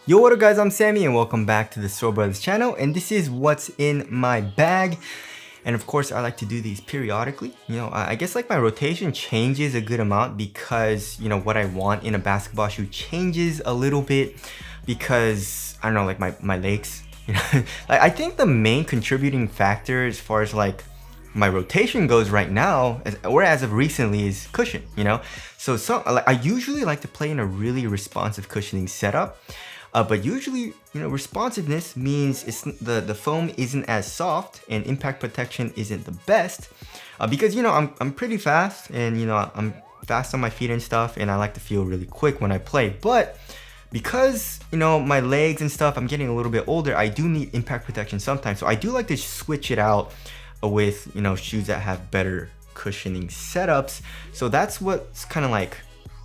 Yo, what up guys, I'm Sammy and welcome back to the Soul Brothers channel, and this is what's in my bag. And of course I like to do these periodically. I guess like my rotation changes a good amount because what I want in a basketball shoe changes a little bit because I don't know, like my legs. Like I think the main contributing factor as far as like my rotation goes right now, or as of recently, is cushion. So like, I usually like to play in a really responsive cushioning setup. But usually, responsiveness means the foam isn't as soft and impact protection isn't the best. Because I'm pretty fast and I'm fast on my feet and stuff, and I like to feel really quick when I play. But because my legs and stuff, I'm getting a little bit older, I do need impact protection sometimes. So I do like to switch it out with shoes that have better cushioning setups. So that's what's kind of like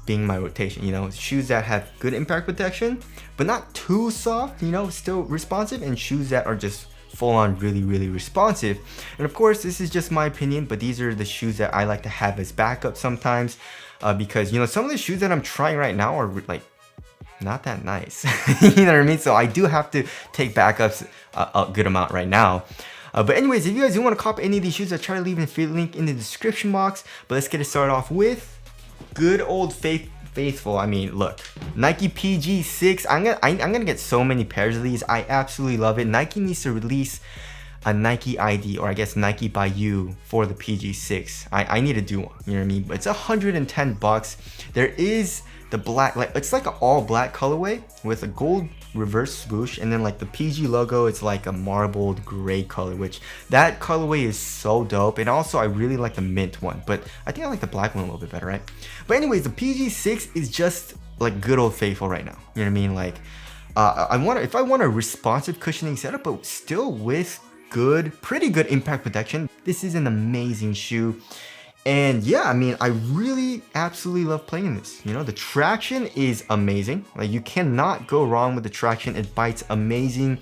being my rotation, shoes that have good impact protection, but not too soft, still responsive, and shoes that are just full on really responsive. And of course, this is just my opinion, but these are the shoes that I like to have as backup sometimes, because some of the shoes that I'm trying right now are like not that nice. You know what I mean? So I do have to take backups a good amount right now. But anyways, if you guys do want to copy any of these shoes, I'll try to leave a link in the description box. But let's get it started off with good old faithful. I mean, look, Nike PG6. I'm gonna get so many pairs of these. I absolutely love it. Nike needs to release a Nike ID, or I guess Nike by you, for the PG6. I need to do one. You know what I mean? But it's $110. There is the black, like it's like an all black colorway with a gold reverse swoosh, and then like the PG logo, it's like a marbled gray color, which that colorway is so dope. And also I really like the mint one, but I think I like the black one a little bit better, right? But anyways, the PG6 is just like good old faithful right now. You know what I mean? Like if I want a responsive cushioning setup but still with pretty good impact protection, this is an amazing shoe. And yeah, I mean, I really absolutely love playing this. The traction is amazing. Like, you cannot go wrong with the traction. It bites amazing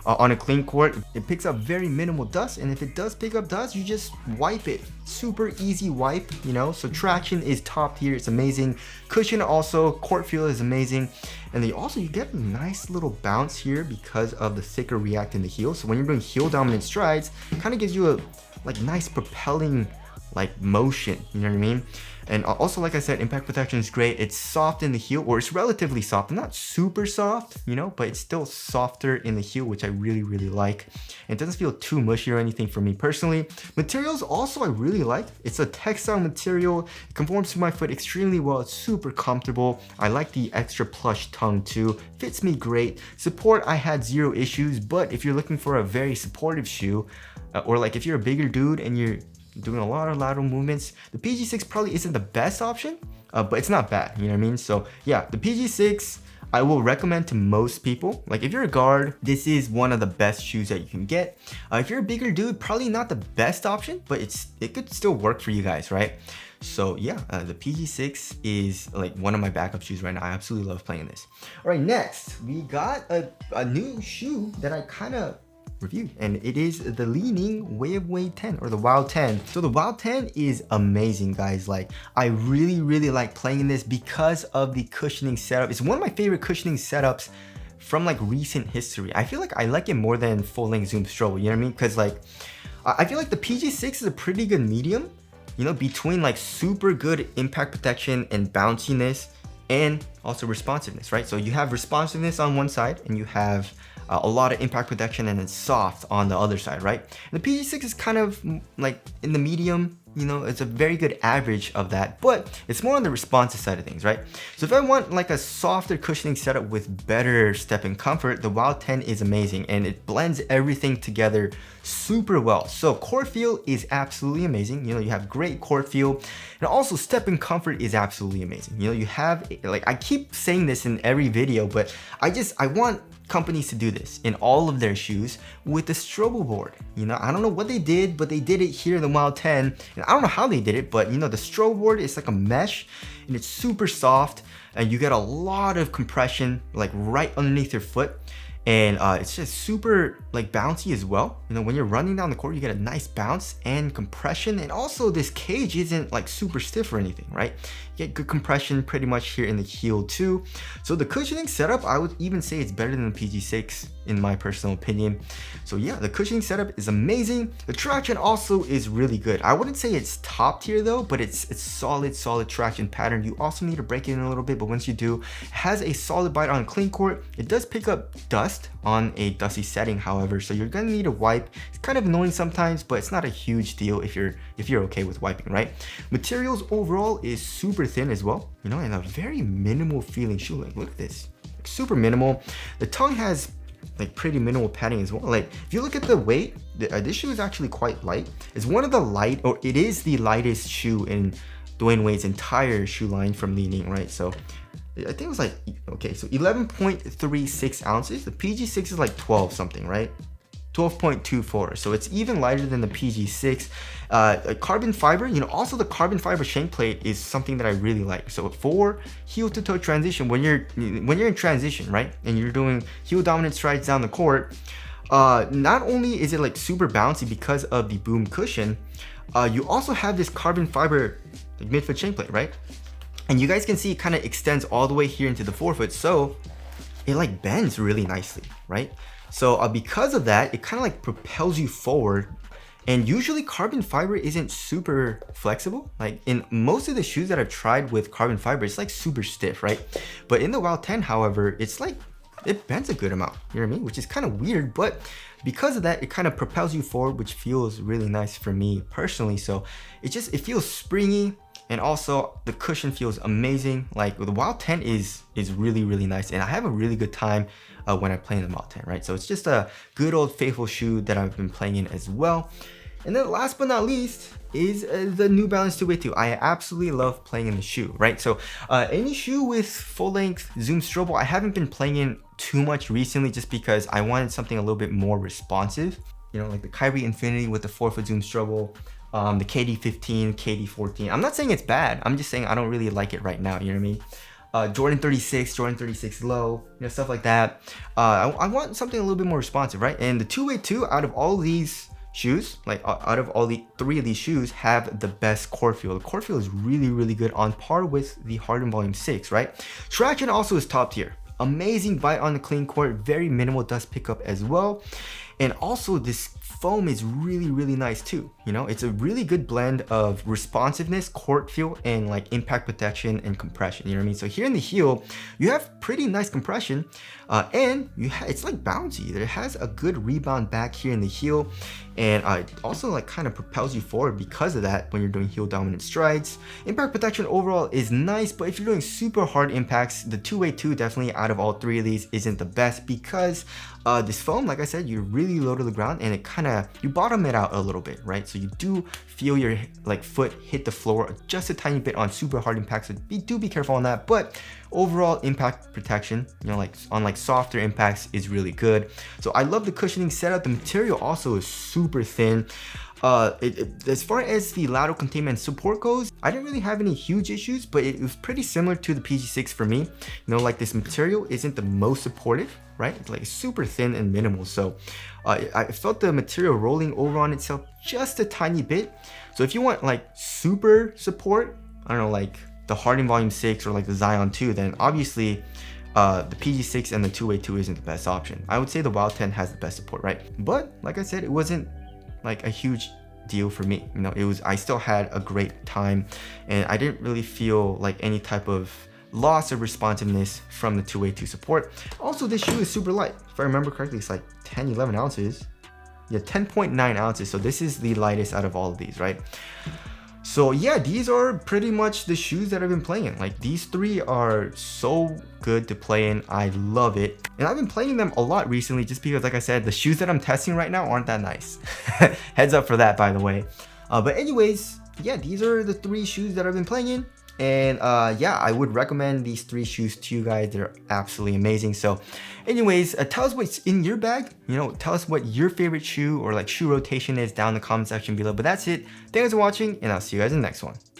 on a clean court. It picks up very minimal dust, and if it does pick up dust, you just wipe it. Super easy wipe, so traction is top tier. It's amazing. Cushion also, court feel is amazing. And then you get a nice little bounce here because of the thicker React in the heel. So when you're doing heel dominant strides, it kind of gives you a like nice propelling like motion, you know what I mean? And also, like I said, impact protection is great. It's soft in the heel, or it's relatively soft, not super soft, but it's still softer in the heel, which I really like. And it doesn't feel too mushy or anything for me personally. Materials also I really like. It's a textile material. It conforms to my foot extremely well. It's super comfortable. I like the extra plush tongue too. Fits me great. Support, I had zero issues, but if you're looking for a very supportive shoe, or like if you're a bigger dude and you're doing a lot of lateral movements, the PG6 probably isn't the best option, but it's not bad, you know what I mean? So yeah, the PG6 I will recommend to most people. Like if you're a guard, this is one of the best shoes that you can get. If you're a bigger dude, probably not the best option, but it could still work for you guys, right? So yeah, the PG6 is like one of my backup shoes right now. I absolutely love playing this. All right, next we got a new shoe that I kind of review, and it is the Li-Ning Way of Wade 10, or the WOW 10. So the WOW 10 is amazing, guys. Like, I really like playing this because of the cushioning setup. It's one of my favorite cushioning setups from like recent history. I feel like I like it more than full length zoom strobe, you know what I mean? Because like I feel like the PG6 is a pretty good medium, between like super good impact protection and bounciness and also responsiveness, right? So you have responsiveness on one side and you have a lot of impact protection, and it's soft on the other side, right? And the PG6 is kind of like in the medium, it's a very good average of that, but it's more on the responsive side of things, right? So if I want like a softer cushioning setup with better step and comfort, the WOW 10 is amazing, and it blends everything together super well. So court feel is absolutely amazing. You have great court feel, and also step and comfort is absolutely amazing. You have, like, I keep saying this in every video, but I want companies to do this in all of their shoes with the strobo board. I don't know what they did, but they did it here in the WOW 10, and I don't know how they did it, but the strobo board is like a mesh, and it's super soft, and you get a lot of compression like right underneath your foot. And it's just super like bouncy as well. You know, when you're running down the court, you get a nice bounce and compression. And also this cage isn't like super stiff or anything, right? You get good compression pretty much here in the heel too. So the cushioning setup, I would even say it's better than the PG6 in my personal opinion. So yeah, the cushioning setup is amazing. The traction also is really good. I wouldn't say it's top tier though, but it's solid traction pattern. You also need to break it in a little bit, but once you do, it has a solid bite on clean court. It does pick up dust on a dusty setting, however, so you're gonna need a wipe. It's kind of annoying sometimes, but it's not a huge deal if you're okay with wiping, right? Materials overall is super thin as well, you know, and a very minimal feeling shoe. Like, look at this, like, super minimal. The tongue has like pretty minimal padding as well. Like if you look at the weight, this shoe is actually quite light. It's one of the light, or it is the lightest shoe in Dwyane Wade's entire shoe line from Li-Ning, right? So I think it was like, okay, so 11.36 ounces. The PG6 is like 12 something, right? 12.24, so it's even lighter than the PG6. Carbon fiber, you know, also the carbon fiber shank plate is something that I really like. So for heel to toe transition, when you're in transition, right, and you're doing heel dominant strides down the court, not only is it like super bouncy because of the boom cushion, you also have this carbon fiber like midfoot shank plate, right? And you guys can see it kind of extends all the way here into the forefoot, so it like bends really nicely, right? So because of that, it kind of like propels you forward. And usually carbon fiber isn't super flexible. Like in most of the shoes that I've tried with carbon fiber, it's like super stiff, right? But in the Wild 10, however, it's like, it bends a good amount, you know what I mean? Which is kind of weird, but because of that, it kind of propels you forward, which feels really nice for me personally. So it feels springy. And also the cushion feels amazing. Like the Wild 10 is really nice, and I have a really good time when I play in the Wild 10, right? So it's just a good old faithful shoe that I've been playing in as well. And then last but not least is the New Balance 2 WXY. I absolutely love playing in the shoe, right? So any shoe with full length zoom strobe, I haven't been playing in too much recently just because I wanted something a little bit more responsive. You know, like the Kyrie Infinity with the 4-foot zoom strobe, the KD15, KD14. I'm not saying it's bad. I'm just saying I don't really like it right now. You know what I mean? Jordan 36, Jordan 36 low, you know, stuff like that. I want something a little bit more responsive, right? And the 282 out of all these shoes, like out of all the 3 of these shoes, have the best core feel. The core feel is really good, on par with the Harden Volume 6, right? Traction also is top tier. Amazing bite on the clean court, very minimal dust pickup as well. And also this foam is really nice too. You know, it's a really good blend of responsiveness, court feel, and like impact protection and compression. You know what I mean? So here in the heel, you have pretty nice compression, and it's like bouncy. It has a good rebound back here in the heel, and it also like kind of propels you forward because of that when you're doing heel dominant strides. Impact protection overall is nice, but if you're doing super hard impacts, the 282 definitely out of all 3 of these isn't the best because this foam, like I said, you're really low to the ground and it kind of, you bottom it out a little bit, right? So you do feel your like foot hit the floor just a tiny bit on super hard impacts, so do be careful on that. But overall impact protection, you know, like on like softer impacts is really good. So I love the cushioning setup. The material also is super thin. As far as the lateral containment support goes, I didn't really have any huge issues, but it was pretty similar to the PG6 for me. You know, like this material isn't the most supportive, right? It's like super thin and minimal. So I felt the material rolling over on itself just a tiny bit. So if you want like super support, I don't know, like the Harden Volume 6 or like the Zion 2, then obviously the PG6 and the 282 isn't the best option. I would say the Wild 10 has the best support, right? But like I said, it wasn't like a huge deal for me. You know, I still had a great time and I didn't really feel like any type of loss of responsiveness from the 282 support. Also, this shoe is super light. If I remember correctly, it's like 10-11 ounces. Yeah, 10.9 ounces. So this is the lightest out of all of these, right? So yeah, these are pretty much the shoes that I've been playing in. Like these 3 are so good to play in. I love it. And I've been playing them a lot recently just because, like I said, the shoes that I'm testing right now aren't that nice. Heads up for that, by the way. But anyways, yeah, these are the 3 shoes that I've been playing in. And yeah, I would recommend these 3 shoes to you guys. They're absolutely amazing. So anyways, tell us what's in your bag. You know, tell us what your favorite shoe or like shoe rotation is down in the comment section below. But that's it. Thanks for watching, and I'll see you guys in the next one.